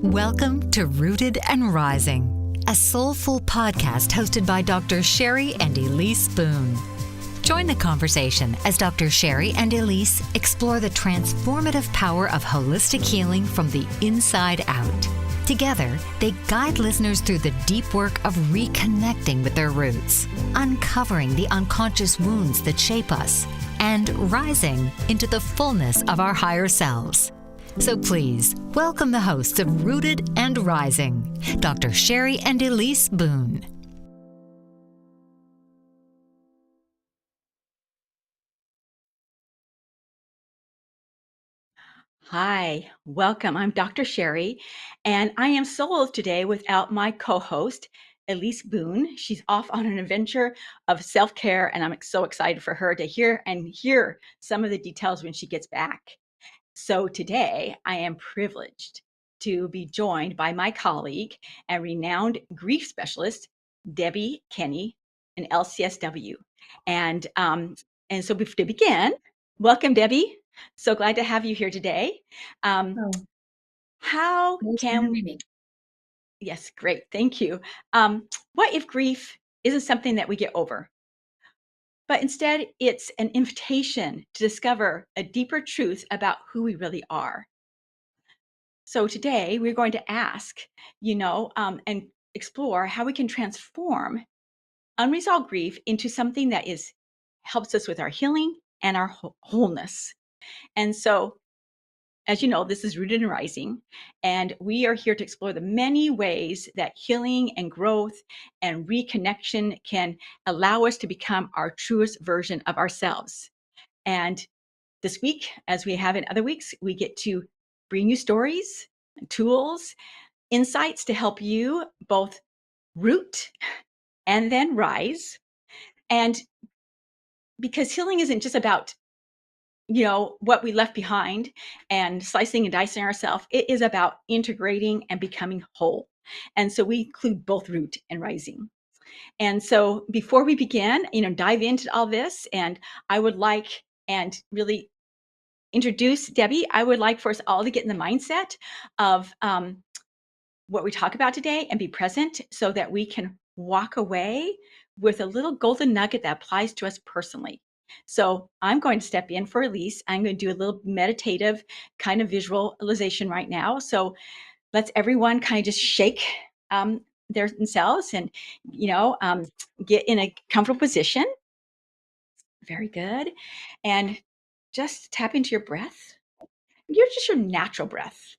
Welcome to Rooted and Rising, a soulful podcast hosted by Dr. Cheri and Elise Boone. Join the conversation as Dr. Cheri and Elise explore the transformative power of holistic healing from the inside out. Together, they guide listeners through the deep work of reconnecting with their roots, uncovering the unconscious wounds that shape us, and rising into the fullness of our higher selves. So please, welcome the hosts of Rooted and Rising, Dr. Cheri and Elise Boone. Hi, welcome. I'm Dr. Cheri, and I am solo today without my co-host, Elise Boone. She's off on an adventure of self-care, and I'm so excited for her to hear some of the details when she gets back. So today, I am privileged to be joined by my colleague and renowned grief specialist, Debbie Kenney, an LCSW. And so to begin, welcome, Debbie. So glad to have you here today. How Thanks for can having me. Yes, great, thank you. What if grief isn't something that we get over, but instead it's an invitation to discover a deeper truth about who we really are? So today we're going to ask, and explore how we can transform unresolved grief into something that helps us with our healing and our wholeness. And so, as you know, this is Rooted and Rising, and we are here to explore the many ways that healing and growth and reconnection can allow us to become our truest version of ourselves. And this week, as we have in other weeks, we get to bring you stories, tools, insights to help you both root and then rise. And because healing isn't just about what we left behind and slicing and dicing ourselves, it is about integrating and becoming whole. And so we include both root and rising. And so before we begin, dive into all this, and I would like and really introduce Debbie. I would like for us all to get in the mindset of what we talk about today and be present so that we can walk away with a little golden nugget that applies to us personally. So I'm going to step in for Elise. I'm going to do a little meditative kind of visualization right now. So let's everyone kind of just shake themselves and, get in a comfortable position. Very good. And just tap into your breath. You're just your natural breath.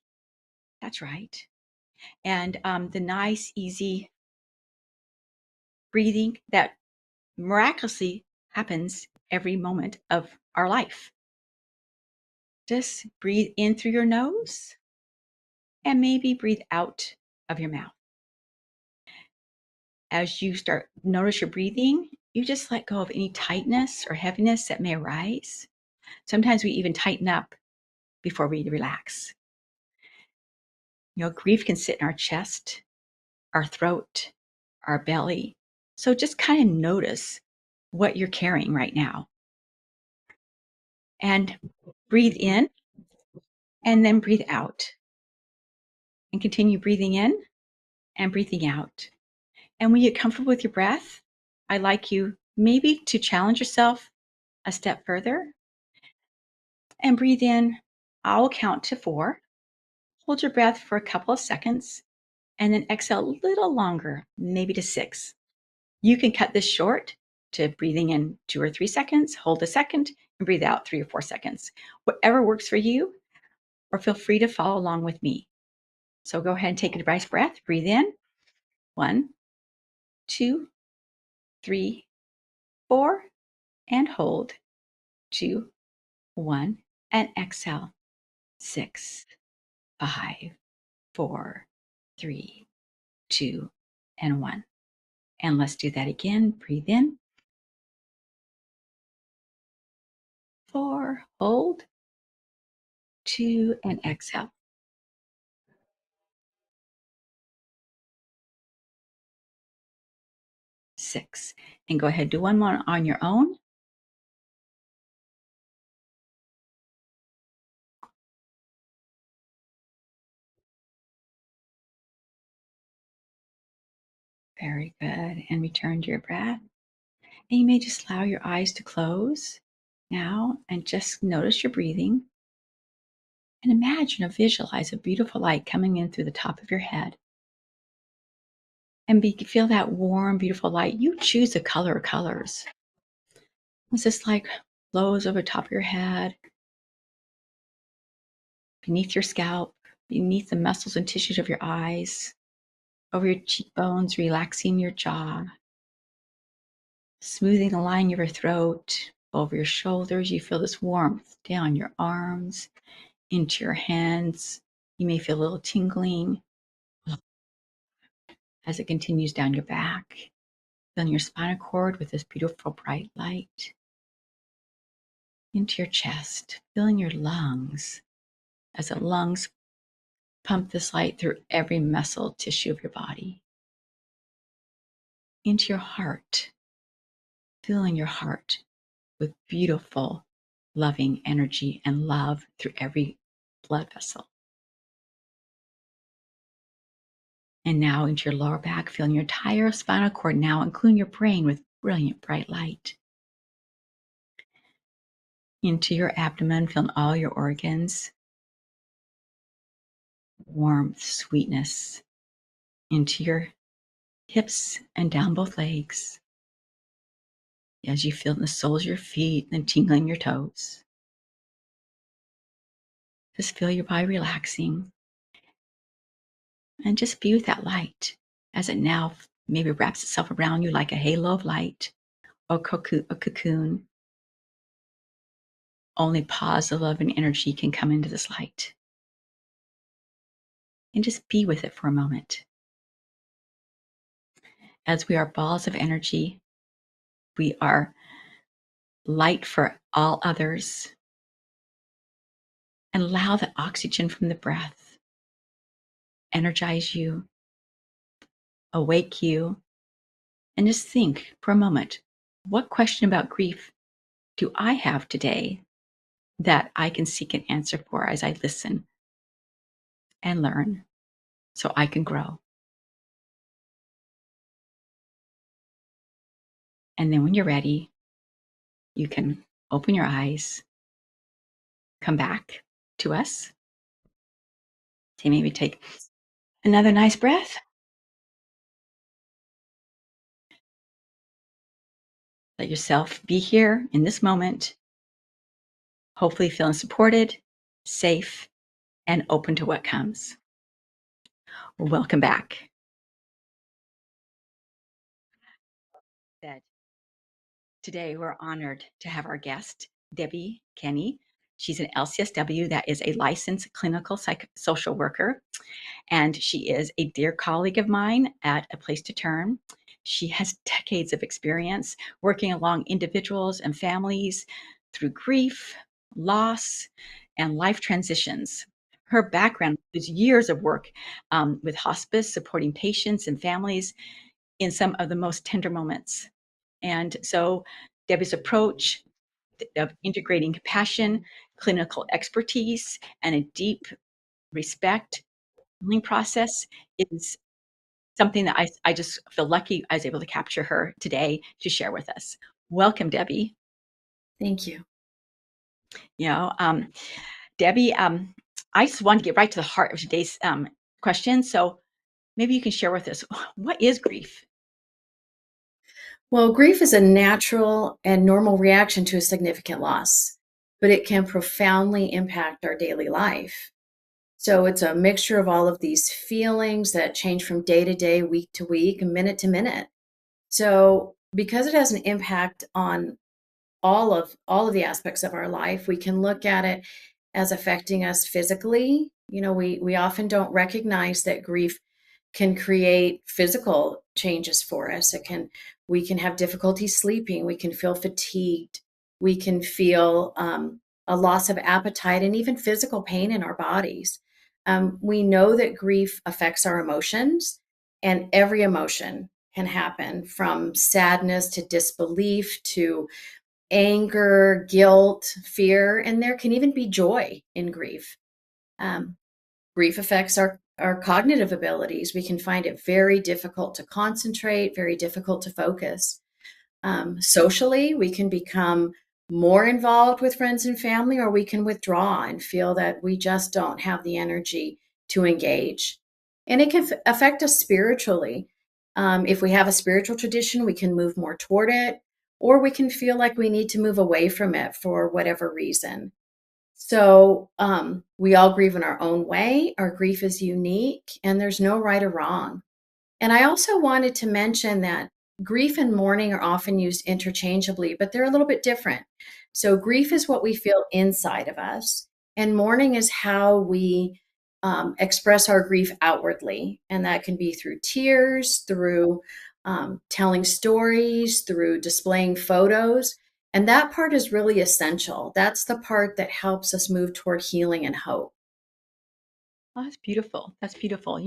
That's right. And the nice, easy breathing that miraculously happens every moment of our life. Just breathe in through your nose and maybe breathe out of your mouth. As you notice your breathing, you just let go of any tightness or heaviness that may arise. Sometimes we even tighten up before we relax. Grief can sit in our chest, our throat, our belly. So just kind of notice what you're carrying right now. And breathe in and then breathe out. And continue breathing in and breathing out. And when you get comfortable with your breath, I'd like you maybe to challenge yourself a step further and breathe in. I'll count to 4. Hold your breath for a couple of seconds and then exhale a little longer, maybe to 6. You can cut this short to breathing in 2 or 3 seconds, hold a second, and breathe out 3 or 4 seconds. Whatever works for you, or feel free to follow along with me. So go ahead and take a nice breath. Breathe in. 1, 2, 3, 4, and hold. 2, 1, and exhale. 6, 5, 4, 3, 2, and 1. And let's do that again. Breathe in. 4, hold. 2, and exhale. 6. And go ahead, do one more on your own. Very good. And return to your breath. And you may just allow your eyes to close now and just notice your breathing. And imagine or visualize a beautiful light coming in through the top of your head. And feel that warm, beautiful light. You choose the color or colors. As this light flows over top of your head, beneath your scalp, beneath the muscles and tissues of your eyes, over your cheekbones, relaxing your jaw, smoothing the line of your throat, over your shoulders. You feel this warmth down your arms, into your hands. You may feel a little tingling as it continues down your back, filling your spinal cord with this beautiful bright light, into your chest, filling your lungs as the lungs pump this light through every muscle tissue of your body, into your heart, filling your heart with beautiful, loving energy and love through every blood vessel. And now into your lower back, filling your entire spinal cord now, including your brain, with brilliant bright light. Into your abdomen, feeling all your organs, warmth, sweetness. Into your hips and down both legs, as you feel in the soles of your feet and tingling your toes. Just feel your body relaxing and just be with that light as it now maybe wraps itself around you like a halo of light or cocoon. Only positive love and energy can come into this light. And just be with it for a moment. As we are balls of energy, we are light for all others. And allow the oxygen from the breath energize you, awake you, and just think for a moment, what question about grief do I have today that I can seek an answer for as I listen and learn so I can grow? And then when you're ready, you can open your eyes, come back to us. Maybe take another nice breath. Let yourself be here in this moment, hopefully feeling supported, safe, and open to what comes. Welcome back. Today, we're honored to have our guest, Debbie Kenney. She's an LCSW, that is a licensed clinical social worker, and she is a dear colleague of mine at A Place to Turn. She has decades of experience working along individuals and families through grief, loss, and life transitions. Her background is years of work with hospice, supporting patients and families in some of the most tender moments. And so Debbie's approach of integrating compassion, clinical expertise, and a deep respect healing process is something that I just feel lucky I was able to capture her today to share with us. Welcome, Debbie. Thank you. You know, Debbie, I just wanted to get right to the heart of today's question. So maybe you can share with us, what is grief? Well, grief is a natural and normal reaction to a significant loss, but it can profoundly impact our daily life. So it's a mixture of all of these feelings that change from day to day, week to week, and minute to minute. So because it has an impact on all of the aspects of our life, we can look at it as affecting us physically. We often don't recognize that grief can create physical changes for us. We can have difficulty sleeping, we can feel fatigued, we can feel a loss of appetite, and even physical pain in our bodies. We know that grief affects our emotions, and every emotion can happen, from sadness to disbelief to anger, guilt, fear, and there can even be joy in grief. Grief affects our cognitive abilities. We can find it very difficult to concentrate, very difficult to focus. Socially, we can become more involved with friends and family, or we can withdraw and feel that we just don't have the energy to engage. And it can affect us spiritually. If we have a spiritual tradition, we can move more toward it, or we can feel like we need to move away from it for whatever reason. So we all grieve in our own way. Our grief is unique, and there's no right or wrong. And I also wanted to mention that grief and mourning are often used interchangeably, but they're a little bit different. So grief is what we feel inside of us, and mourning is how we express our grief outwardly. And that can be through tears, through telling stories, through displaying photos. And that part is really essential. That's the part that helps us move toward healing and hope. Oh, that's beautiful. That's beautiful.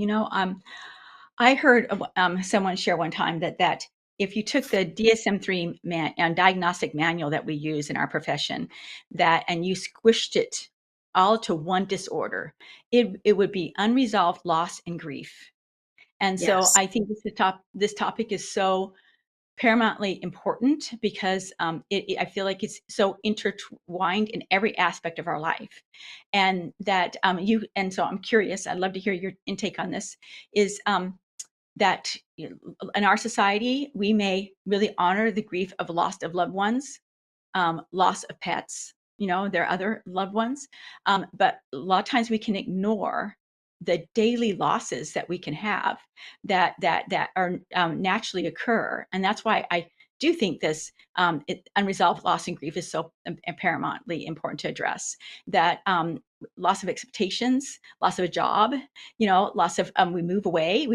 I heard someone share one time that if you took the DSM-3 diagnostic manual that we use in our profession, and you squished it all to one disorder, it would be unresolved loss and grief. And so Yes, I think this topic is so paramountly important because I feel like it's so intertwined in every aspect of our life, and that so I'm curious. I'd love to hear your intake on this. Is that in our society we may really honor the grief of loss of loved ones, loss of pets, their other loved ones. But a lot of times we can ignore the daily losses that we can have that are naturally occur. And that's why I do think this unresolved loss and grief is so paramountly important to address. That loss of expectations, loss of a job, loss of we move away,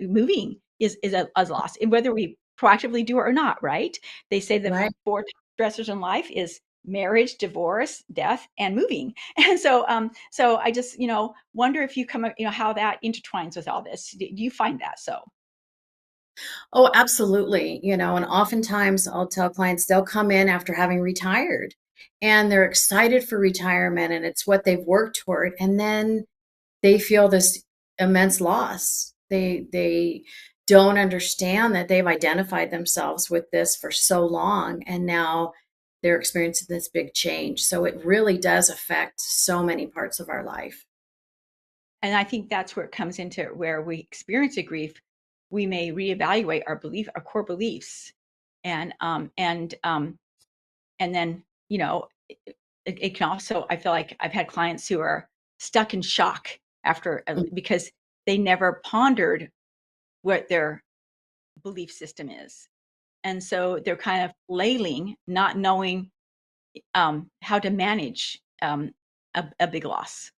moving is a loss, and whether we proactively do it or not, right? They say the right. four stressors in life is marriage, divorce, death, and moving. And so I just, wonder if you how that intertwines with all this. Do you find that so? Oh, absolutely. And oftentimes I'll tell clients they'll come in after having retired and they're excited for retirement and it's what they've worked toward. And then they feel this immense loss. They don't understand that they've identified themselves with this for so long and now they're experiencing this big change. So it really does affect so many parts of our life. And I think that's where it comes into where we experience a grief, we may reevaluate our core beliefs, and and then it can also, I feel like I've had clients who are stuck in shock after because they never pondered what their belief system is, and so they're kind of flailing, not knowing how to manage a big loss.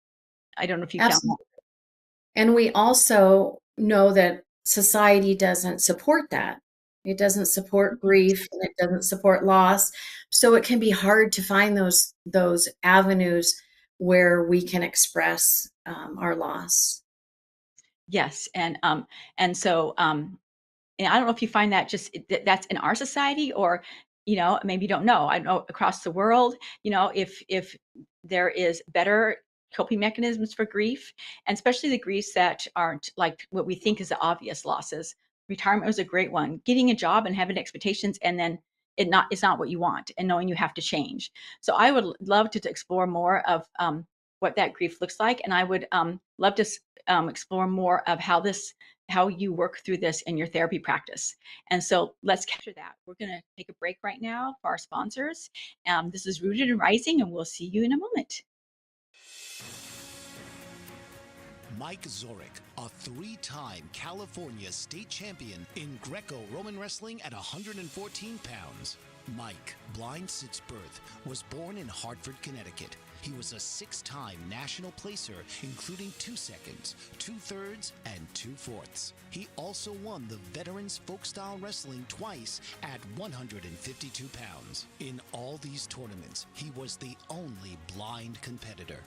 I don't know if you found that. Absolutely. And we also know that society doesn't support that. It doesn't support grief and it doesn't support loss. So it can be hard to find those avenues where we can express our loss. Yes, and so and I don't know if you find that just that's in our society, or maybe you don't know. I know across the world, if there is better coping mechanisms for grief, and especially the griefs that aren't like what we think is the obvious losses. Retirement was a great one. Getting a job and having expectations, and then it's not what you want, and knowing you have to change. So I would love to explore more of what that grief looks like, and I would love to explore more of how you work through this in your therapy practice. And so let's capture that. We're going to take a break right now for our sponsors. This is Rooted and Rising, and we'll see you in a moment. Mike Zorek, a three-time California state champion in Greco-Roman wrestling at 114 pounds. Mike, blind since birth, was born in Hartford, Connecticut. He was a six-time national placer, including 2 seconds, 2/3, and 2/4. He also won the Veterans Folk-Style Wrestling twice at 152 pounds. In all these tournaments, he was the only blind competitor.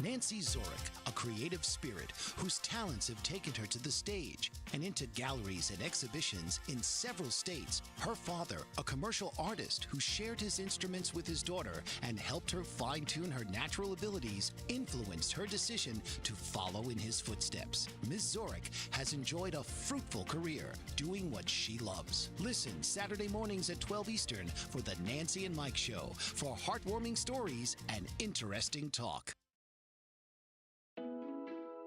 Nancy Zorick, a creative spirit whose talents have taken her to the stage and into galleries and exhibitions in several states. Her father, a commercial artist who shared his instruments with his daughter and helped her fine-tune her natural abilities, influenced her decision to follow in his footsteps. Ms. Zorick has enjoyed a fruitful career doing what she loves. Listen Saturday mornings at 12 Eastern for the Nancy and Mike Show for heartwarming stories and interesting talk.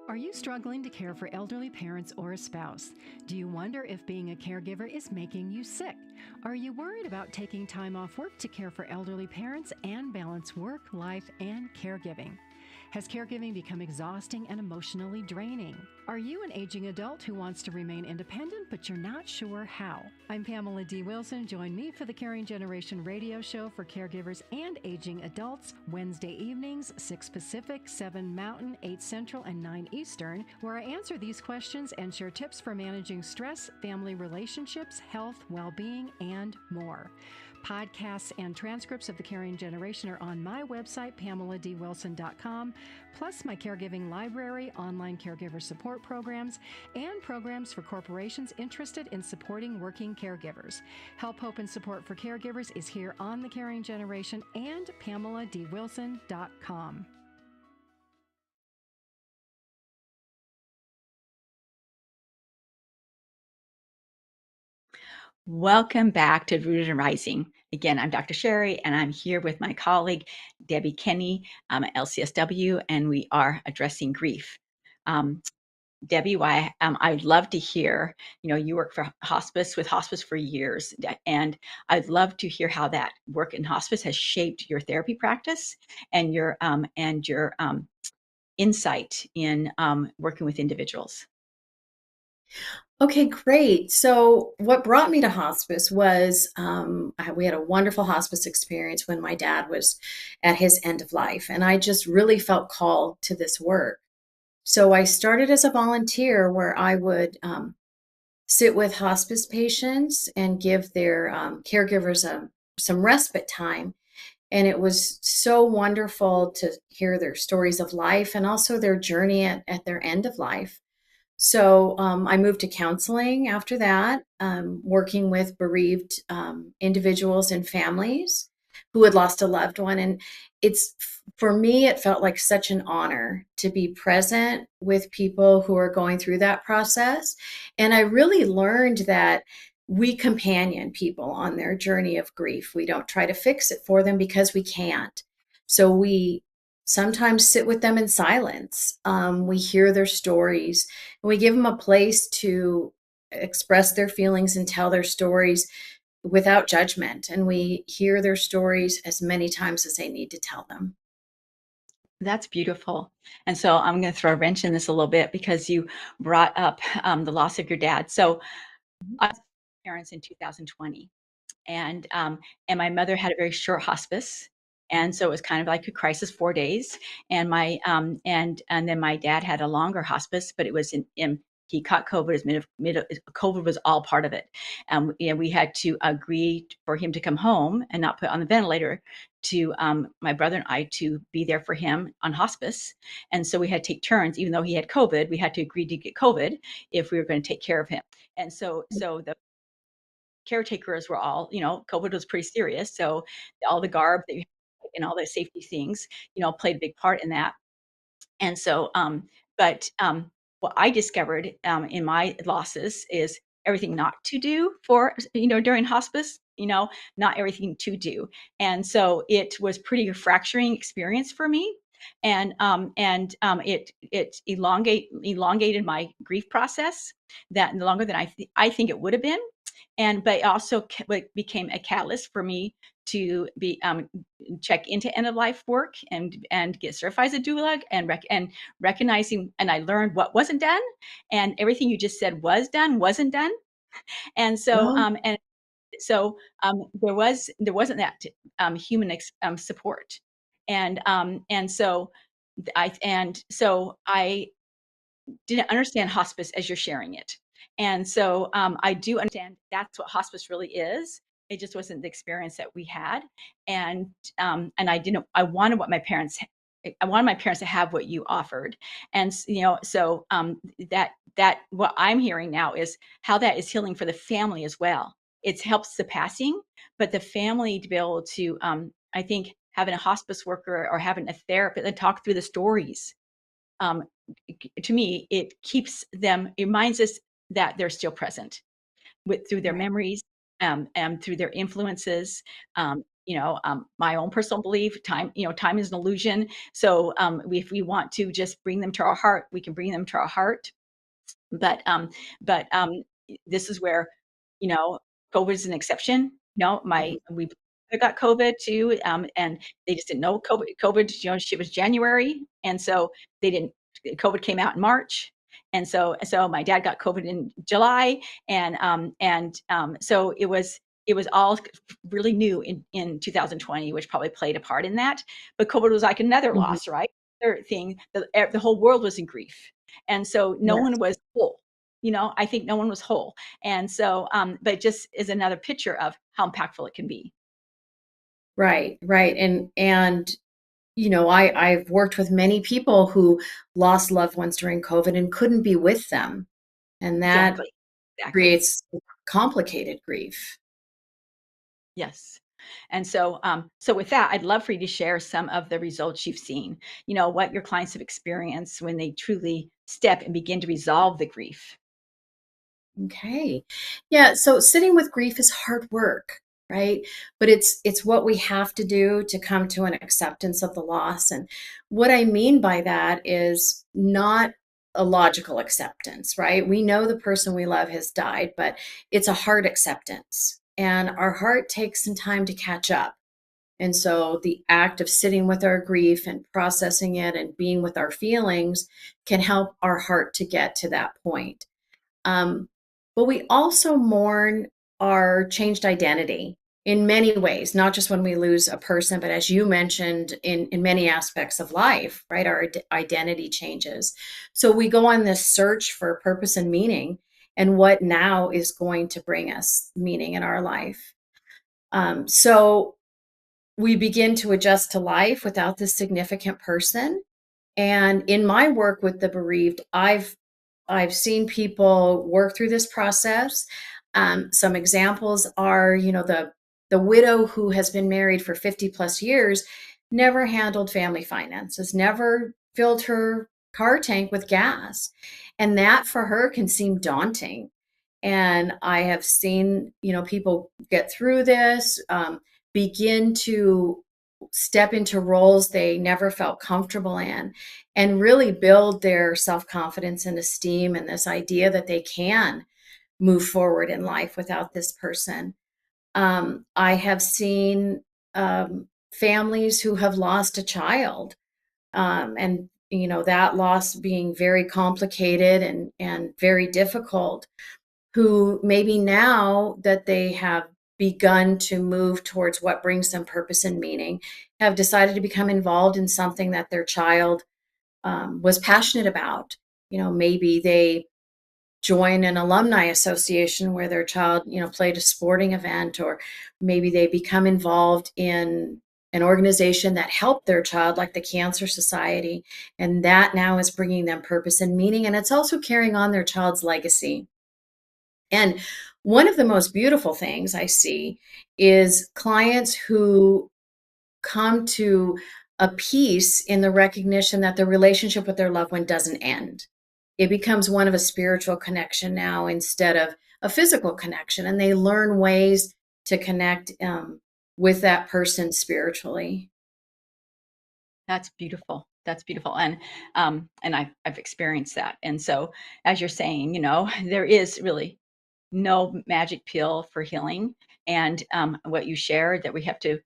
Are you struggling to care for elderly parents or a spouse? Do you wonder if being a caregiver is making you sick? Are you worried about taking time off work to care for elderly parents and balance work, life, and caregiving? Has caregiving become exhausting and emotionally draining? Are you an aging adult who wants to remain independent, but you're not sure how? I'm Pamela D. Wilson. Join me for the Caring Generation radio show for caregivers and aging adults, Wednesday evenings, 6 Pacific, 7 Mountain, 8 Central, and 9 Eastern, where I answer these questions and share tips for managing stress, family relationships, health, well-being, and more. Podcasts and transcripts of the Caring Generation are on my website, PamelaDWilson.com, plus my caregiving library, online caregiver support programs, and programs for corporations interested in supporting working caregivers. Help, hope, and support for caregivers is here on the Caring Generation and PamelaDWilson.com. Welcome back to Rooted and Rising. Again, I'm Dr. Cheri, and I'm here with my colleague, Debbie Kenney at LCSW, and we are addressing grief. Debbie, I'd love to hear, you work for hospice for years, and I'd love to hear how that work in hospice has shaped your therapy practice and your insight in working with individuals. Okay, great. So, what brought me to hospice was we had a wonderful hospice experience when my dad was at his end of life, and I just really felt called to this work. So, I started as a volunteer where I would sit with hospice patients and give their caregivers some respite time. And it was so wonderful to hear their stories of life and also their journey at their end of life. So I moved to counseling after that, working with bereaved individuals and families who had lost a loved one. And for me, it felt like such an honor to be present with people who are going through that process. And I really learned that we companion people on their journey of grief. We don't try to fix it for them because we can't. So we sometimes sit with them in silence. We hear their stories, and we give them a place to express their feelings and tell their stories without judgment. And we hear their stories as many times as they need to tell them. That's beautiful. And so I'm going to throw a wrench in this a little bit because you brought up the loss of your dad. So I was parents in 2020, and my mother had a very short hospice, and so it was kind of like a crisis 4 days. And my and then my dad had a longer hospice, but it was in he caught COVID. As COVID was all part of it. We had to agree for him to come home and not put on the ventilator, to my brother and I to be there for him on hospice. And so we had to take turns. Even though he had COVID, we had to agree to get COVID if we were going to take care of him. And so the caretakers were all, COVID was pretty serious. So all the garb that you had and all the safety things, played a big part in that. And so, what I discovered in my losses is everything not to do for, during hospice, not everything to do. And so it was pretty fracturing experience for me. And it elongated my grief process that longer than I think it would have been. But it also became a catalyst for me to be check into end of life work and get certified as a doula and recognizing. And I learned what wasn't done, and everything you just said wasn't done. And so there wasn't that human support, and so I didn't understand hospice as you're sharing it. And so I do understand that's what hospice really is. It just wasn't the experience that we had. And I wanted what my parents I wanted my parents to have what you offered. And, so that what I'm hearing now is how that is healing for the family as well. It helps the passing, but the family to be able to, I think having a hospice worker or having a therapist and talk through the stories, um, to me, it reminds us that they're still present through their Right. memories, and through their influences. My own personal belief, time is an illusion. So if we want to just bring them to our heart, we can bring them to our heart. But this is where, you know, COVID is an exception. Mhm. We got COVID too, and they just didn't know COVID. She was January, and so they didn't. COVID came out in March, and so my dad got COVID in July, so it was all really new in 2020, which probably played a part in that. But COVID was like another Mhm. loss, right? Another thing. The whole world was in grief, and so no Yes. one was whole. I think no one was whole. And so, but it just is another picture of how impactful it can be. Right, right. And I've worked with many people who lost loved ones during COVID and couldn't be with them. And that Exactly. Exactly. creates complicated grief. Yes. And so with that, I'd love for you to share some of the results you've seen, what your clients have experienced when they truly step and begin to resolve the grief. Okay. Yeah, so sitting with grief is hard work, right? But it's what we have to do to come to an acceptance of the loss. And what I mean by that is not a logical acceptance, right? We know the person we love has died, but it's a hard acceptance. And our heart takes some time to catch up. And so the act of sitting with our grief and processing it and being with our feelings can help our heart to get to that point. Um, but we also mourn our changed identity in many ways, not just when we lose a person, but as you mentioned, in many aspects of life, right? Our identity changes. So we go on this search for purpose and meaning, and what now is going to bring us meaning in our life. So we begin to adjust to life without this significant person. And in my work with the bereaved, I've seen people work through this process. Some examples are, the widow who has been married for 50 plus years never handled family finances, never filled her car tank with gas. And that for her can seem daunting. And I have seen, people get through this, begin to step into roles they never felt comfortable in, and really build their self confidence and esteem and this idea that they can move forward in life without this person. I have seen families who have lost a child, and that loss being very complicated and very difficult, who maybe now that they have begun to move towards what brings them purpose and meaning, have decided to become involved in something that their child was passionate about. Maybe they join an alumni association where their child, played a sporting event, or maybe they become involved in an organization that helped their child, like the Cancer Society, and that now is bringing them purpose and meaning, and it's also carrying on their child's legacy. And one of the most beautiful things I see is clients who come to a peace in the recognition that the relationship with their loved one doesn't end. It becomes one of a spiritual connection now instead of a physical connection. And they learn ways to connect with that person spiritually. That's beautiful. That's beautiful. And I've experienced that. And so as you're saying, there is really no magic pill for healing. And what you shared, that we have to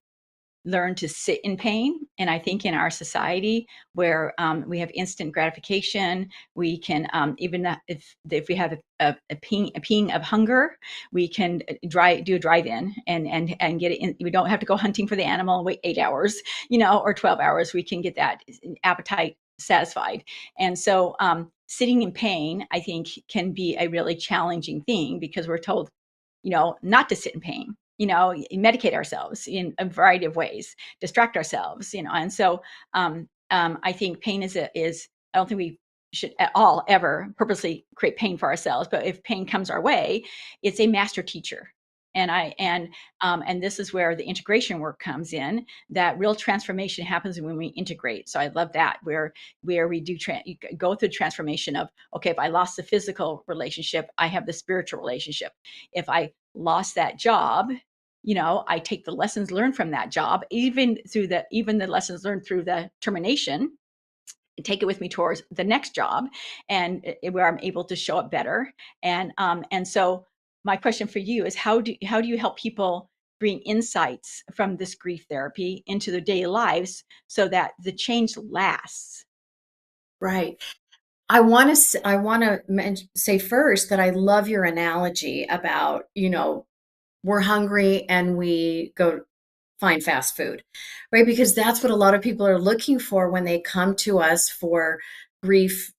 learn to sit in pain. And I think in our society where we have instant gratification, we can, even if we have a ping of hunger, we can do a drive-in and get it in. We don't have to go hunting for the animal and wait 8 hours, or 12 hours. We can get that appetite satisfied. And so sitting in pain, I think, can be a really challenging thing because we're told, not to sit in pain, medicate ourselves in a variety of ways, distract ourselves, and so I think pain is I don't think we should at all ever purposely create pain for ourselves. But if pain comes our way, it's a master teacher. And this is where the integration work comes in. That real transformation happens when we integrate. So I love that, where we do you go through the transformation of, okay, if I lost the physical relationship, I have the spiritual relationship. If I lost that job, I take the lessons learned from that job, even the lessons learned through the termination, and take it with me towards the next job, and where I'm able to show up better. And so my question for you is, how do you help people bring insights from this grief therapy into their daily lives so that the change lasts? Right. I want to say first that I love your analogy about, we're hungry and we go find fast food, right? Because that's what a lot of people are looking for when they come to us for grief,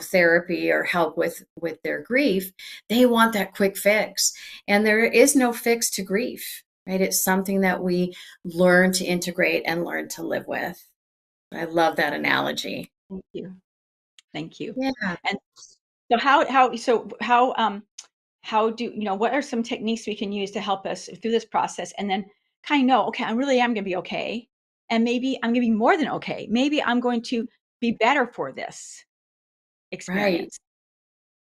therapy or help with their grief. They want that quick fix. And there is no fix to grief, right? It's something that we learn to integrate and learn to live with. I love that analogy. Thank you. Thank you. Yeah. And so how do what are some techniques we can use to help us through this process, and then kind of know, okay, I really am going to be okay, and maybe I'm going to be more than okay. Maybe I'm going to be better for this Right. experience.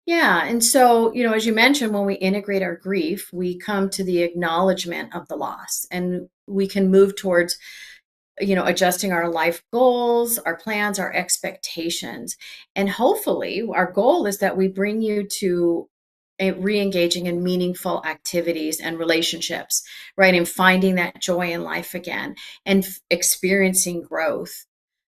Yeah. And so, as you mentioned, when we integrate our grief, we come to the acknowledgement of the loss and we can move towards, adjusting our life goals, our plans, our expectations. And hopefully, our goal is that we bring you to re-engaging in meaningful activities and relationships, right? And finding that joy in life again and experiencing growth.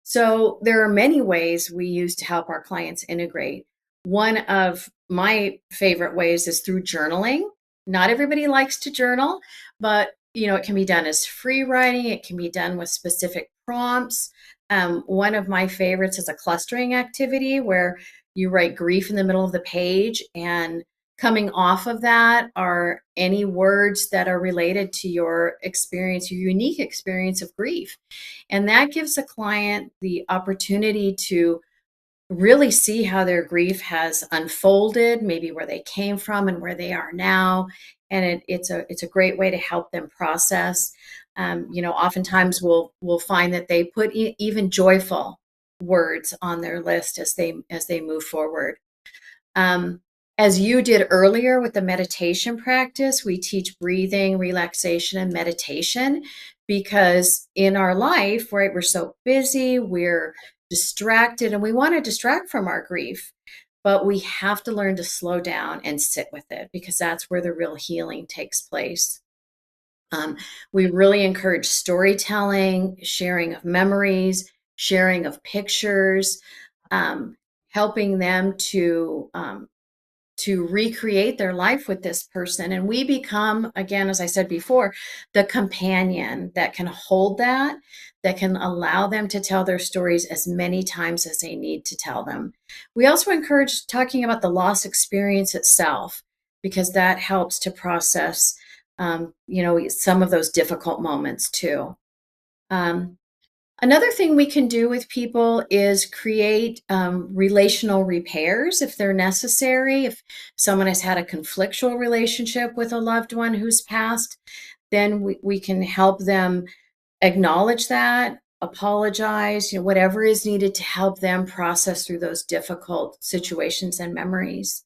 So there are many ways we use to help our clients integrate. One of my favorite ways is through journaling. Not everybody likes to journal, but it can be done as free writing. It can be done with specific prompts. One of my favorites is a clustering activity where you write grief in the middle of the page, and coming off of that are any words that are related to your experience, your unique experience of grief. And that gives a client the opportunity to really see how their grief has unfolded, maybe where they came from and where they are now. And it's a great way to help them process. Oftentimes we'll find that they put even joyful words on their list as they move forward. As you did earlier with the meditation practice, we teach breathing, relaxation, and meditation because in our life, right, we're so busy, we're distracted, and we want to distract from our grief. But we have to learn to slow down and sit with it because that's where the real healing takes place. We really encourage storytelling, sharing of memories, sharing of pictures, helping them to recreate their life with this person. And we become, again, as I said before, the companion that can hold that can allow them to tell their stories as many times as they need to tell them. We also encourage talking about the loss experience itself, because that helps to process, some of those difficult moments too. Another thing we can do with people is create relational repairs if they're necessary. If someone has had a conflictual relationship with a loved one who's passed, then we can help them acknowledge that, apologize, whatever is needed to help them process through those difficult situations and memories.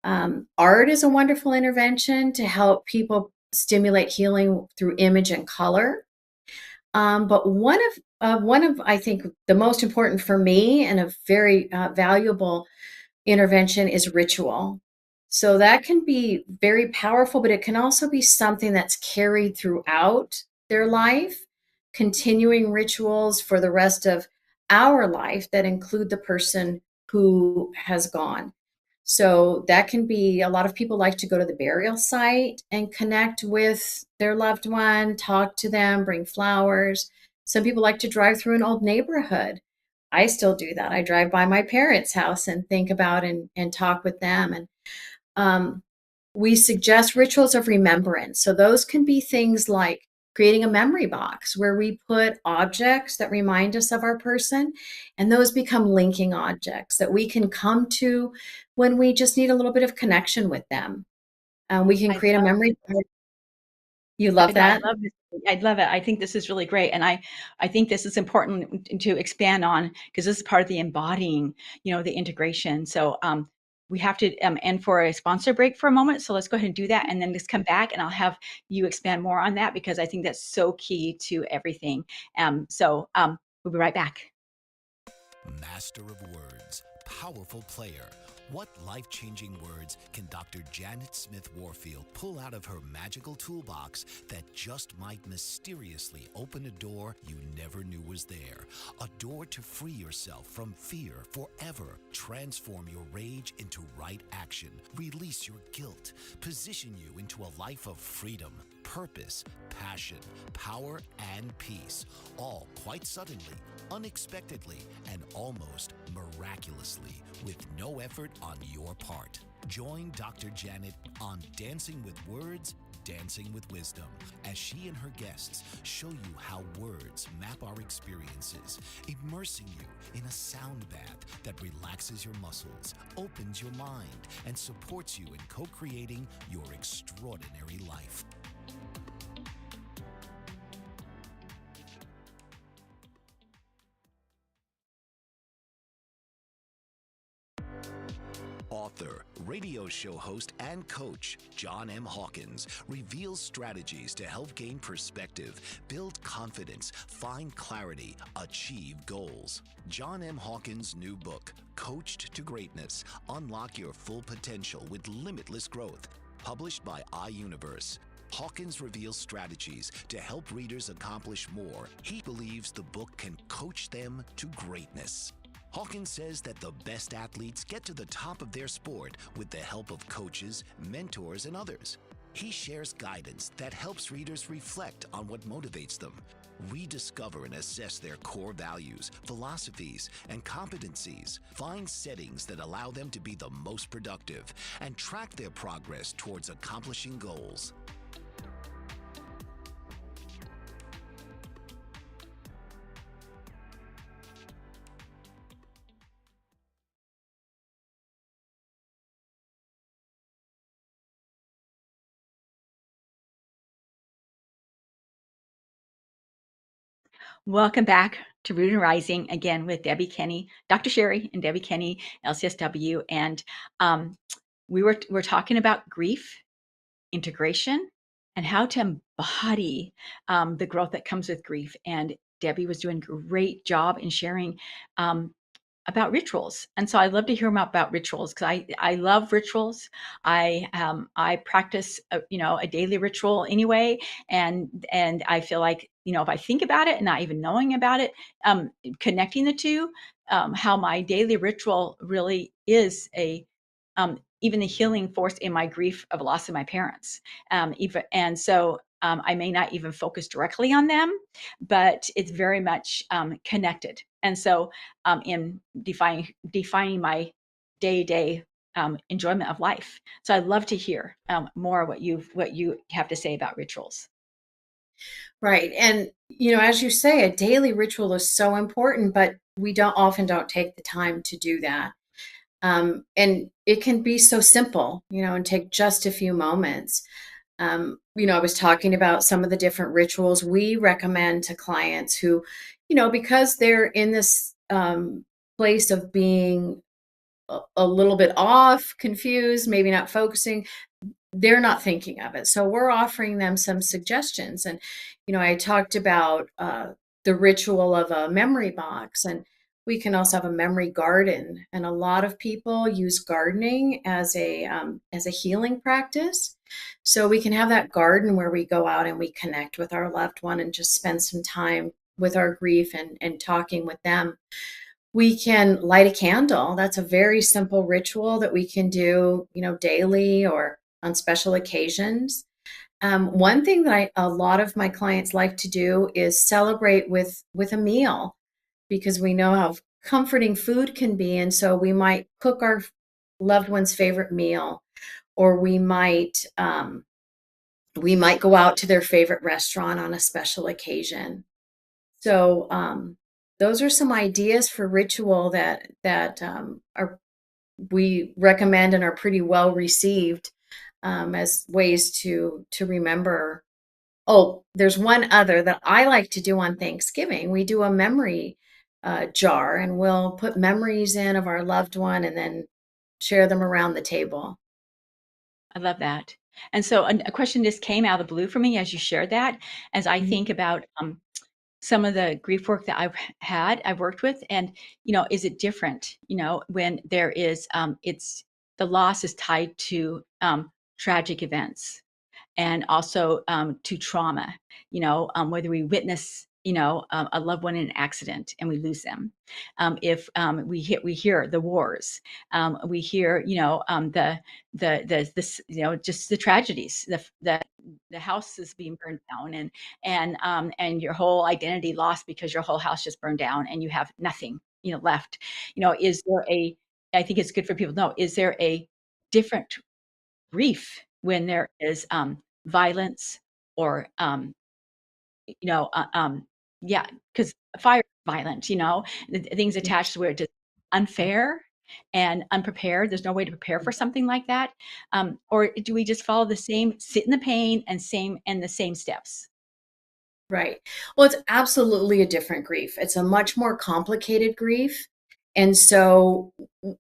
Art is a wonderful intervention to help people stimulate healing through image and color. But one of I think the most important for me and a very valuable intervention is ritual. So that can be very powerful, but it can also be something that's carried throughout their life, continuing rituals for the rest of our life that include the person who has gone. So that can be, a lot of people like to go to the burial site and connect with their loved one, talk to them, bring flowers. Some people like to drive through an old neighborhood. I still do that. I drive by my parents' house and think about and talk with them. And we suggest rituals of remembrance. So those can be things like creating a memory box where we put objects that remind us of our person, and those become linking objects that we can come to when we just need a little bit of connection with them. We can I create a love memory. this. You love I that? love this. I love it. I think this is really great, and I think this is important to expand on because this is part of the embodying, the integration. So we have to end for a sponsor break for a moment. So let's go ahead and do that, and then let's come back, and I'll have you expand more on that because I think that's so key to everything. We'll be right back. Master of words, powerful player. What life-changing words can Dr. Janet Smith Warfield pull out of her magical toolbox that just might mysteriously open a door you never knew was there? A door to free yourself from fear forever. Transform your rage into right action. Release your guilt. Position you into a life of freedom, purpose, passion, power, and peace. All quite suddenly, unexpectedly, and almost miraculously, with no effort on your part. Join Dr. Janet on Dancing with Words, Dancing with Wisdom, as she and her guests show you how words map our experiences, immersing you in a sound bath that relaxes your muscles, opens your mind, and supports you in co-creating your extraordinary life. Author, radio show host, and coach John M. Hawkins reveals strategies to help gain perspective, build confidence, find clarity, achieve goals. John M. Hawkins' new book, Coached to Greatness, Unlock Your Full Potential with Limitless Growth, published by iUniverse. Hawkins reveals strategies to help readers accomplish more. He believes the book can coach them to greatness. Hawkins says that the best athletes get to the top of their sport with the help of coaches, mentors, and others. He shares guidance that helps readers reflect on what motivates them, rediscover and assess their core values, philosophies, and competencies, find settings that allow them to be the most productive, and track their progress towards accomplishing goals. Welcome back to Root and Rising again with Debbie Kenney, Dr. Cheri and Debbie Kenney, LCSW. And we're talking about grief, integration, and how to embody the growth that comes with grief. And Debbie was doing a great job in sharing about rituals. And so I'd love to hear more about rituals because I love rituals. I practice a daily ritual anyway, and I feel like if I think about it and not even knowing about it, connecting the two, how my daily ritual really is even the healing force in my grief of loss of my parents. I may not even focus directly on them, but it's very much connected. And so in defining my day-to-day enjoyment of life. So I'd love to hear more what you have to say about rituals. Right. And, as you say, a daily ritual is so important, but we often don't take the time to do that. And it can be so simple, and take just a few moments. I was talking about some of the different rituals we recommend to clients who, because they're in this place of being a little bit off, confused, maybe not focusing, they're not thinking of it. So we're offering them some suggestions. And, I talked about the ritual of a memory box, and we can also have a memory garden. And a lot of people use gardening as a healing practice. So we can have that garden where we go out and we connect with our loved one and just spend some time with our grief and talking with them. We can light a candle. That's a very simple ritual that we can do, daily or on special occasions. One thing that a lot of my clients like to do is celebrate with a meal, because we know how comforting food can be. And so we might cook our loved one's favorite meal, or we might We might go out to their favorite restaurant on a special occasion. So those are some ideas for ritual that are we recommend and are pretty well received as ways to remember. Oh, there's one other that I like to do on Thanksgiving. We do a memory jar, and we'll put memories in of our loved one and then share them around the table. I love that. And so a question just came out of the blue for me as you shared that, as I Mhm. think about some of the grief work that I've worked with, and is it different? When there is, it's the loss is tied to tragic events, and also to trauma, whether we witness, a loved one in an accident and we lose them. If we hear the wars, we hear, this, just the tragedies, the house is being burned down, and your whole identity lost because your whole house just burned down and you have nothing, left. Is there a, I think it's good for people to know, is there a different grief when there is violence or yeah, because fire is violent, things attached to where it's just unfair and unprepared. There's no way to prepare for something like that. Or do we just follow the same, sit in the pain and the same steps? Right. Well, it's absolutely a different grief. It's a much more complicated grief. And so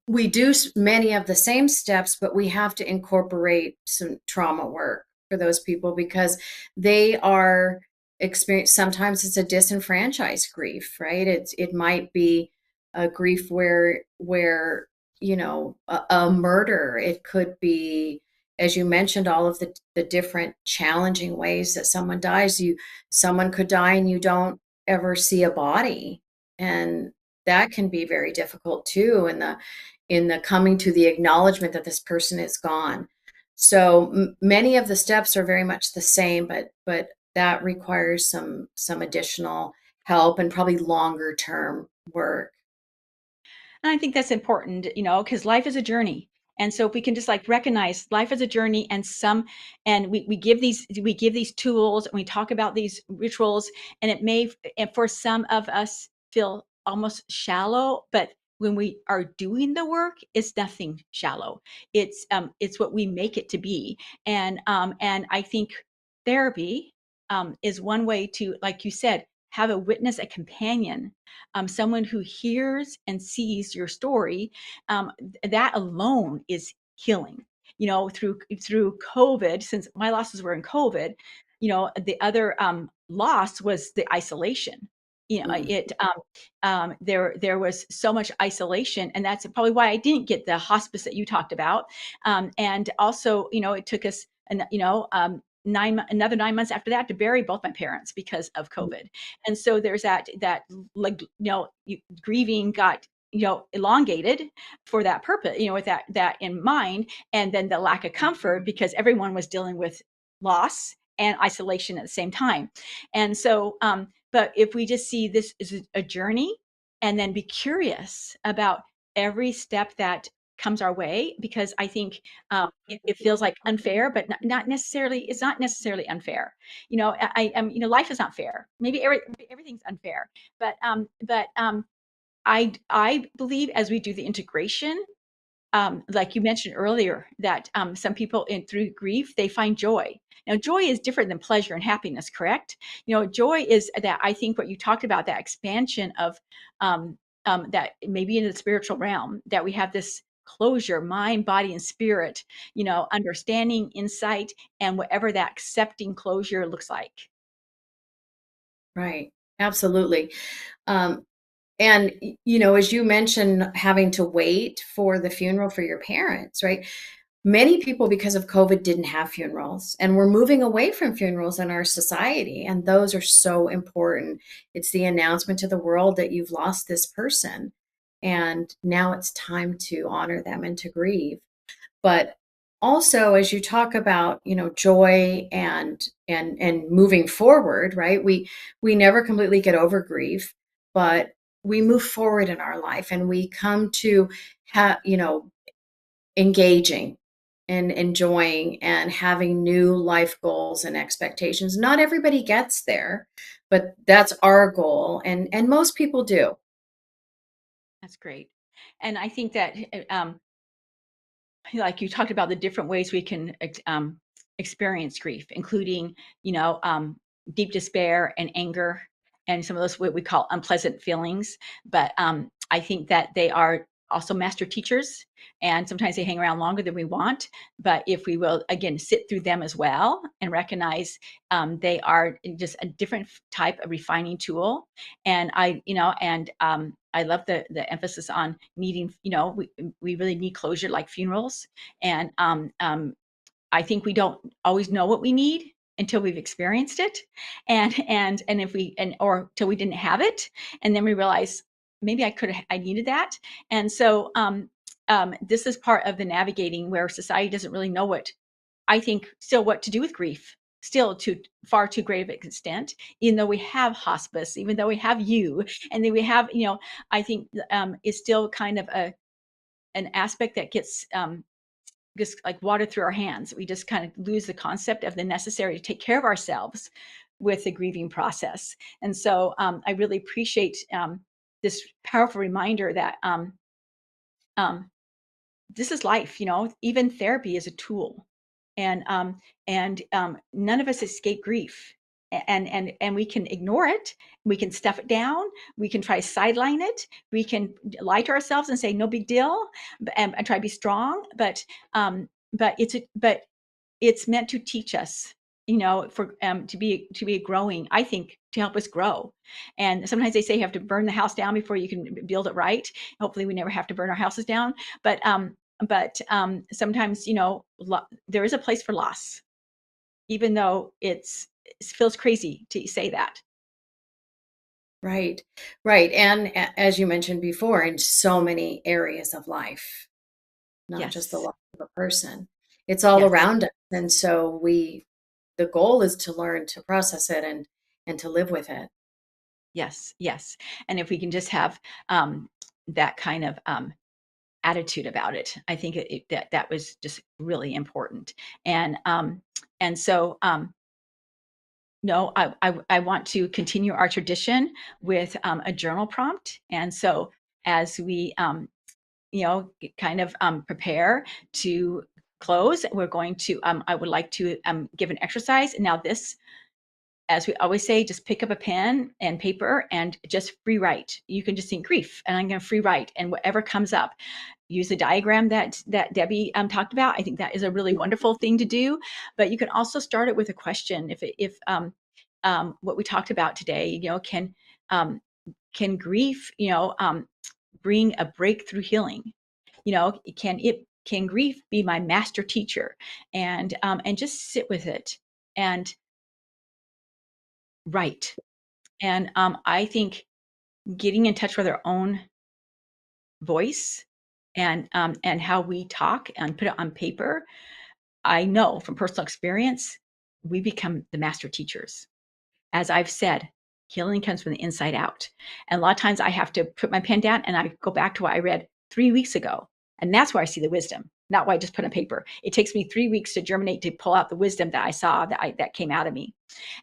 we do many of the same steps, but we have to incorporate some trauma work for those people because they are experience. Sometimes it's a disenfranchised grief, right? It might be a grief where a murder. It could be, as you mentioned, all of the different challenging ways that someone dies. Someone could die and you don't ever see a body, and that can be very difficult too, in the coming to the acknowledgement that this person is gone. So many of the steps are very much the same, but that requires some additional help and probably longer term work. And I think that's important, because life is a journey. And so if we can just like recognize life as a journey, and we give these tools and we talk about these rituals, and it may, and for some of us, feel almost shallow, but when we are doing the work, it's nothing shallow. It's what we make it to be. And I think therapy is one way to, like you said, have a witness, a companion, someone who hears and sees your story. That alone is healing. Through COVID, since my losses were in COVID, the other loss was the isolation. Mm. There was so much isolation, and that's probably why I didn't get the hospice that you talked about. And also, it took us, another 9 months after that to bury both my parents because of COVID. And so there's that, like, grieving got, elongated for that purpose, with that in mind. And then the lack of comfort because everyone was dealing with loss and isolation at the same time. And so but if we just see this as a journey, and then be curious about every step that comes our way, because I think it feels like unfair, but not necessarily. It's not necessarily unfair. I am. Life is not fair. Maybe everything's unfair, but I believe as we do the integration, like you mentioned earlier, that some people through grief, they find joy. Now, joy is different than pleasure and happiness, correct? Joy is that, I think what you talked about, that expansion of that maybe in the spiritual realm, that we have this closure, mind, body, and spirit, understanding, insight, and whatever that accepting closure looks like. Right. Absolutely. Um, and as you mentioned, having to wait for the funeral for your parents, right? Many people, because of COVID, didn't have funerals, and we're moving away from funerals in our society. And those are so important. It's the announcement to the world that you've lost this person. And now it's time to honor them and to grieve. But also, as you talk about, joy and moving forward, right? We never completely get over grief, but we move forward in our life and we come to have, engaging. and enjoying and having new life goals and expectations. Not everybody gets there, but that's our goal. And most people do. That's great. And I think that, like you talked about the different ways we can experience grief, including, deep despair and anger and some of those what we call unpleasant feelings. But I think that they are also master teachers, and sometimes they hang around longer than we want. But if we will, again, sit through them as well and recognize they are just a different type of refining tool. And I love the emphasis on needing, we really need closure, like funerals. And I think we don't always know what we need until we've experienced it, and if we and or till we didn't have it, and then we realize maybe I needed that. And so this is part of the navigating where society doesn't really know what, I think, still what to do with grief, still to far too great of an extent, even though we have hospice, even though we have you, and then we have, I think is still kind of an aspect that gets just like water through our hands. We just kind of lose the concept of the necessary to take care of ourselves with the grieving process. And so I really appreciate this powerful reminder that um, this is life. Even therapy is a tool, and none of us escape grief. And we can ignore it, we can stuff it down, we can try to sideline it, we can lie to ourselves and say no big deal, and try to be strong. But it's meant to teach us, for to be growing, I think, to help us grow. And sometimes they say you have to burn the house down before you can build it right. Hopefully we never have to burn our houses down. But sometimes, there is a place for loss, even though it feels crazy to say that. Right. Right. And as you mentioned before, in so many areas of life, not just the Yes. life of a person, it's all Yes. around us. And so the goal is to learn to process it and to live with it. Yes. Yes. And if we can just have that kind of attitude about it, I think that was just really important. And so no, I want to continue our tradition with a journal prompt. And so as we kind of prepare to close, we're going to I would like to give an exercise. And now this, as we always say, just pick up a pen and paper and just free write. You can just think grief, and I'm going to free write, and whatever comes up, use the diagram that Debbie talked about. I think that is a really wonderful thing to do. But you can also start it with a question. If what we talked about today, can grief, bring a breakthrough healing? Can grief be my master teacher? And just sit with it and write. And I think getting in touch with our own voice and how we talk and put it on paper, I know from personal experience, we become the master teachers. As I've said, healing comes from the inside out. And a lot of times I have to put my pen down and I go back to what I read 3 weeks ago. And that's where I see the wisdom, not what I just put on paper. It takes me 3 weeks to germinate, to pull out the wisdom that I saw that came out of me.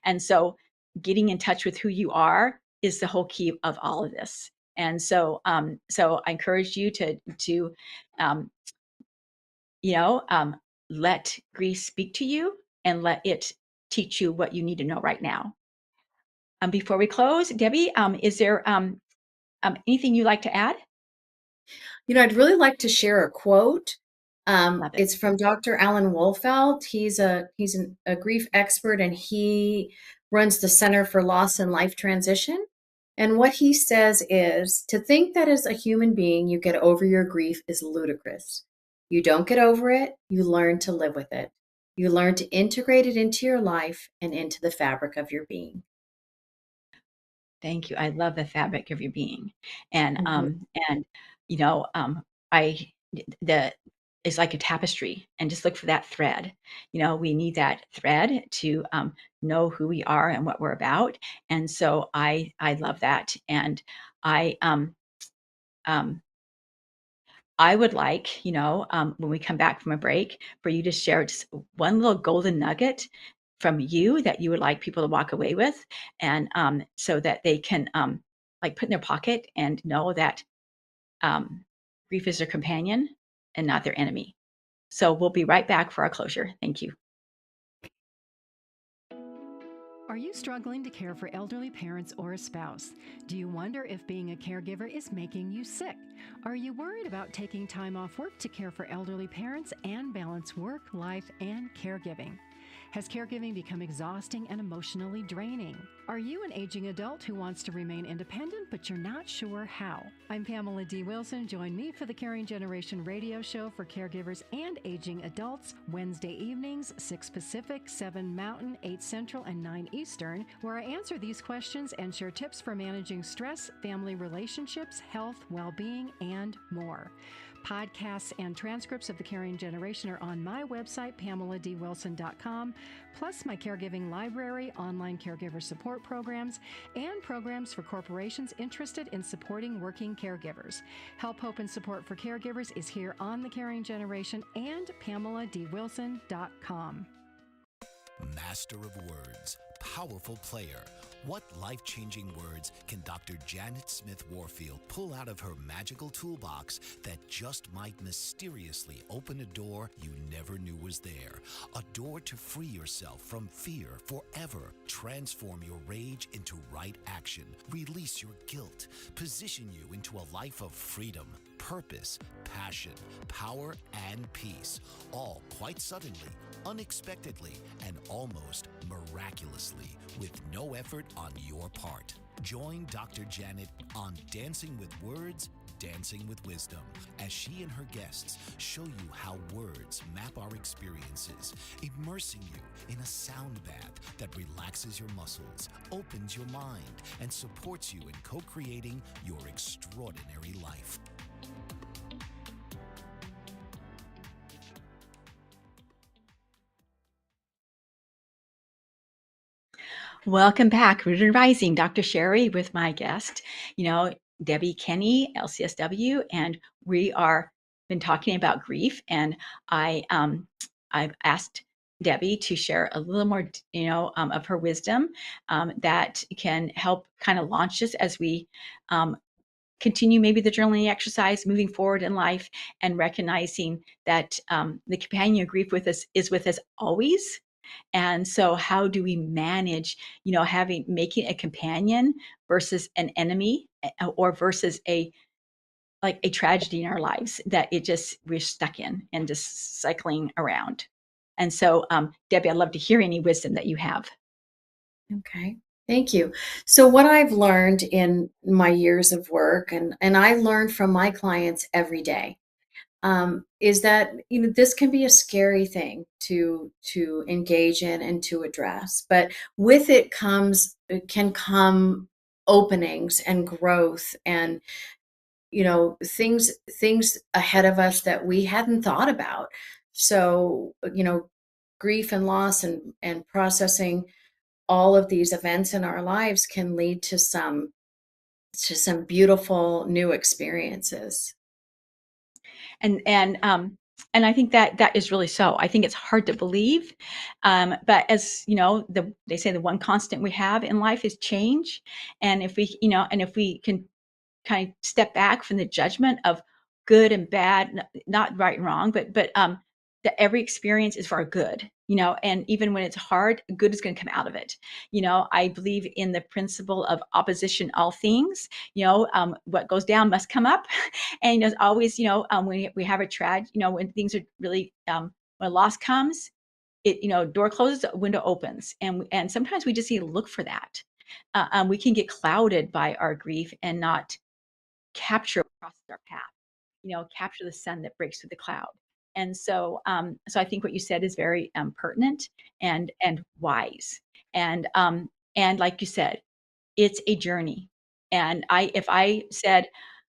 And so getting in touch with who you are is the whole key of all of this. And so I encourage you to um, let grief speak to you and let it teach you what you need to know right now. Before we close, Debbie, is there anything you'd like to add? I'd really like to share a quote. Love it. It's from Dr. Alan Wolfelt. He's a grief expert, and he runs the Center for Loss and Life Transition. And what he says is, to think that as a human being you get over your grief is ludicrous. You don't get over it, you learn to live with it. You learn to integrate it into your life and into the fabric of your being. Thank you. I love the fabric of your being. And Mhm. you know, I the it's like a tapestry, and just look for that thread. We need that thread to know who we are and what we're about. And so I love that. And I um I would like, when we come back from a break, for you to share just one little golden nugget from you that you would like people to walk away with, and so that they can like put in their pocket and know that um, grief is their companion and not their enemy. So we'll be right back for our closure. Thank you. Are you struggling to care for elderly parents or a spouse? Do you wonder if being a caregiver is making you sick? Are you worried about taking time off work to care for elderly parents and balance work, life, and caregiving? Has caregiving become exhausting and emotionally draining? Are you an aging adult who wants to remain independent, but you're not sure how? I'm Pamela D. Wilson. Join me for the Caring Generation radio show for caregivers and aging adults, Wednesday evenings, 6 Pacific, 7 Mountain, 8 Central, and 9 Eastern, where I answer these questions and share tips for managing stress, family relationships, health, well-being, and more. Podcasts and transcripts of the Caring Generation are on my website, PamelaDWilson.com, plus my caregiving library, online caregiver support programs, and programs for corporations interested in supporting working caregivers. Help, hope, and support for caregivers is here on the Caring Generation and PamelaDWilson.com. Master of words, powerful player. What life-changing words can Dr. Janet Smith Warfield pull out of her magical toolbox that just might mysteriously open a door you never knew was there? A door to free yourself from fear forever. Transform your rage into right action. Release your guilt. Position you into a life of freedom, purpose, passion, power, and peace. All quite suddenly, unexpectedly, and almost miraculously, with no effort on your part. Join Dr. Janet on Dancing with Words, Dancing with Wisdom, as she and her guests show you how words map our experiences, immersing you in a sound bath that relaxes your muscles, opens your mind, and supports you in co-creating your extraordinary life. Welcome back, Rooted and Rising. Dr. Cheri with my guest, Debbie Kenney, LCSW, and we are been talking about grief. And I've asked Debbie to share a little more, of her wisdom that can help kind of launch us as we continue maybe the journaling exercise, moving forward in life, and recognizing that the companion of grief with us is with us always. And so how do we manage, making a companion versus an enemy, or versus a tragedy in our lives that we're stuck in and just cycling around. And so, Debbie, I'd love to hear any wisdom that you have. Okay. Thank you. So what I've learned in my years of work, and I learn from my clients every day, is that this can be a scary thing to engage in and to address, but with it can come openings and growth and things ahead of us that we hadn't thought about. So grief and loss and processing all of these events in our lives can lead to some beautiful new experiences. And I think that is really so. I think it's hard to believe, but as they say the one constant we have in life is change. And if we can kind of step back from the judgment of good and bad, not right and wrong, but that every experience is for our good, and even when it's hard, good is going to come out of it. I believe in the principle of opposition, all things, what goes down must come up. And it's always, when we have a tragedy, when things are really, when loss comes, door closes, window opens. And sometimes we just need to look for that. We can get clouded by our grief and not capture what crosses our path, capture the sun that breaks through the cloud. And so, so I think what you said is very pertinent and wise. And like you said, it's a journey. And if I said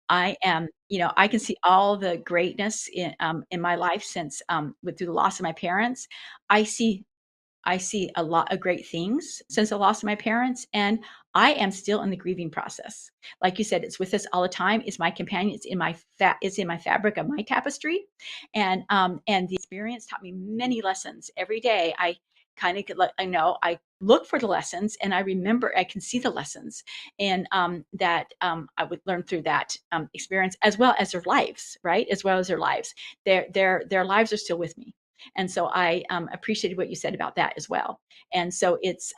I am, I can see all the greatness in my life since through the loss of my parents. I see a lot of great things since the loss of my parents, and I am still in the grieving process. Like you said, it's with us all the time. It's my companion. It's in my fabric of my tapestry, and the experience taught me many lessons. Every day, I kind of I look for the lessons, and I remember I can see the lessons, and that I would learn through that experience, as well as their lives, right? As well as their lives, their lives are still with me, and so I appreciated what you said about that as well. And so it's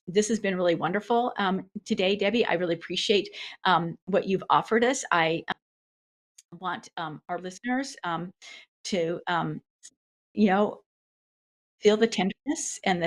this has been really wonderful today, Debbie. I really appreciate what you've offered us. I want our listeners to you know feel the tenderness and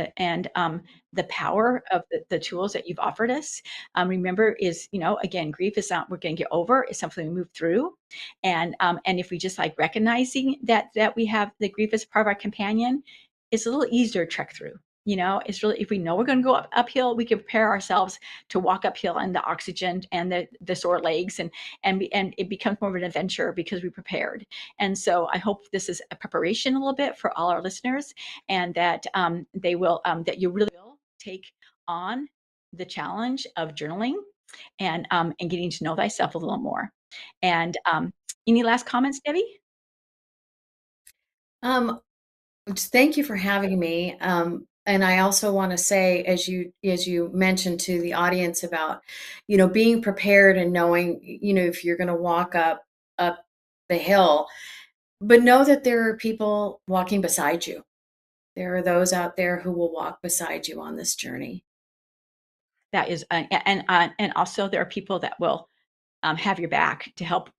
the power of the tools that you've offered us. Remember, is again, grief is not we're going to get over. It's something we move through, and if we just like recognizing that we have the grief as part of our companion, it's a little easier to trek through. It's really, if we know we're going to go uphill, we can prepare ourselves to walk uphill in the oxygen and the sore legs, and it becomes more of an adventure because we prepared. And so I hope this is a preparation a little bit for all our listeners, and that they will that you really will take on the challenge of journaling and getting to know thyself a little more. And any last comments, Debbie? Just thank you for having me. And I also want to say, as you mentioned to the audience about, being prepared and knowing, if you're going to walk up the hill, but know that there are people walking beside you. There are those out there who will walk beside you on this journey. That is, and also there are people that will have your back to help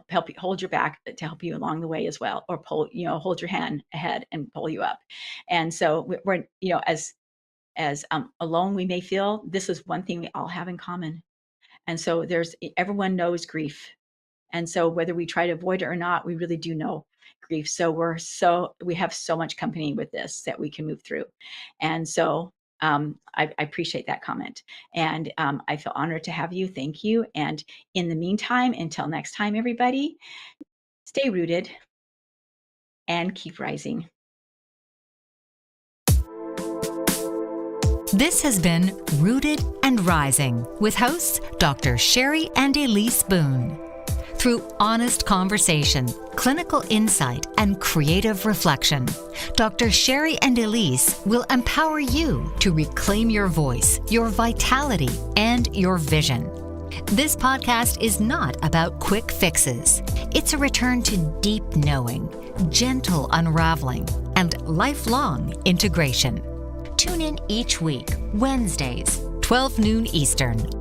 help you hold your back to help you along the way as well, or pull hold your hand ahead and pull you up. And so we're as alone we may feel, this is one thing we all have in common. And so everyone knows grief, and so whether we try to avoid it or not, we really do know grief. So we have so much company with this that we can move through. And so I appreciate that comment, and I feel honored to have you. Thank you. And in the meantime, until next time, everybody, stay rooted and keep rising. This has been Rooted and Rising with hosts Dr. Cheri and Elise Boone. Through honest conversation, clinical insight, and creative reflection, Dr. Cheri and Elise will empower you to reclaim your voice, your vitality, and your vision. This podcast is not about quick fixes. It's a return to deep knowing, gentle unraveling, and lifelong integration. Tune in each week, Wednesdays, 12 noon Eastern,